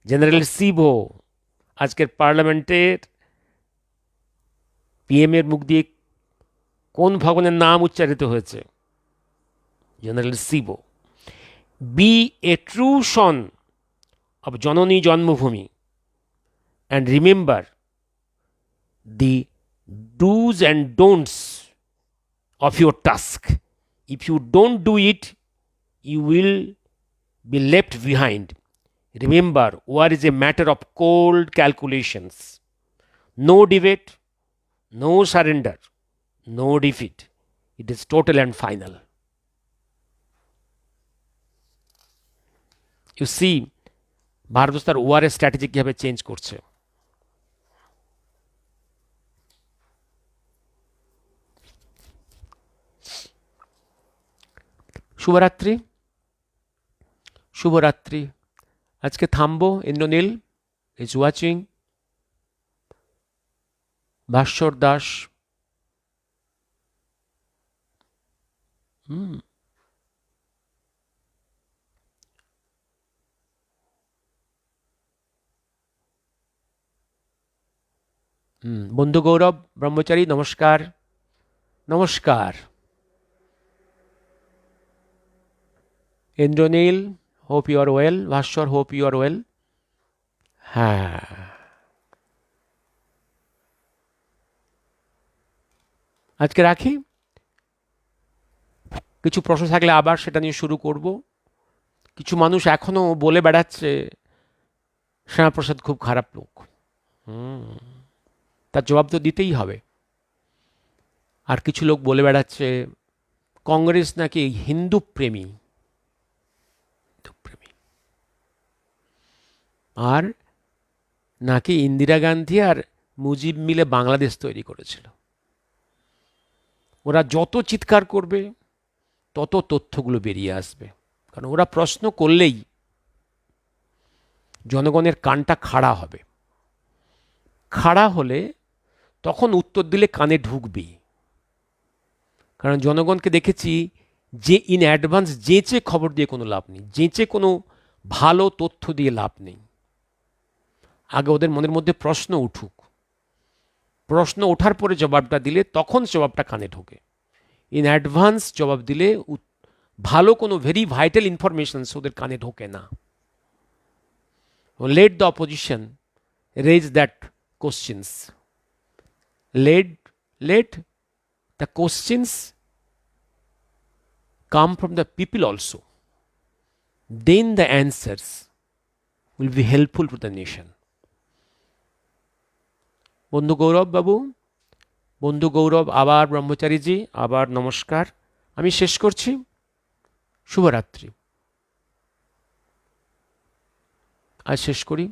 General Sibo, আজকের পার্লামেন্টের PM এর মুখ দিয়ে কোন ভগবানের নাম উচ্চারিত হয়েছে? জেনারেল সিবো। Be a true son of Janani Janmabhoomi and remember the do's and don'ts of your task. If you don't do it, you will be left behind. Remember, war is a matter of cold calculations. No debate, no surrender, no defeat. It is total and final. You see, Bharat তার ওয়ারের strategy কীভাবে change করছে। শুভরাত্রি, শুভরাত্রি। আজকে থামবো। Indranil is watching, Bhaswar Das, বন্ধু গৌরব ব্রহ্মচারী, নমস্কার, নমস্কার। Indranil, hope you are well. Bhaswar, hope you are well. হ্যাঁ, আজকে রাখি। কিছু প্রশ্ন থাকলে আবার সেটা নিয়ে শুরু করব। কিছু মানুষ এখনো বলে বেড়াচ্ছে শ্যামাপ্রসাদ খুব খারাপ লোক। তার জবাব তো দিতেই হবে। আর কিছু লোক বলে বেড়াচ্ছে কংগ্রেস নাকি হিন্দু প্রেমী, আর নাকি ইন্দিরা গান্ধী আর মুজিব মিলে বাংলাদেশ তৈরি করেছিল। ওরা যত চিৎকার করবে তত তথ্যগুলো বেরিয়ে আসবে, কারণ ওরা প্রশ্ন করলেই জনগণের কানটা খাড়া হবে। খাড়া হলে তখন উত্তর দিলে কানে ঢুকবে। কারণ জনগণকে দেখেছি যে ইন অ্যাডভান্স যেচে খবর দিয়ে কোনো লাভ নেই, যেচে কোনো ভালো তথ্য দিয়ে লাভ নেই। আগে ওদের মনের মধ্যে প্রশ্ন উঠুক, প্রশ্ন ওঠার পরে জবাবটা দিলে তখন জবাবটা কানে ঢোকে। ইন অ্যাডভান্স জবাব দিলে ভালো কোনো ভেরি ভাইটাল ইনফরমেশনস ওদের কানে ঢোকে না। Let the opposition raise that questions, let the questions come from the people also, then the answers will be helpful to the nation. বন্ধু গৌরব বাবু, বন্ধু গৌরব, আবার ব্রহ্মচারীজি, আবার নমস্কার। আমি শেষ করছি। শুভরাত্রি। আজ শেষ করি।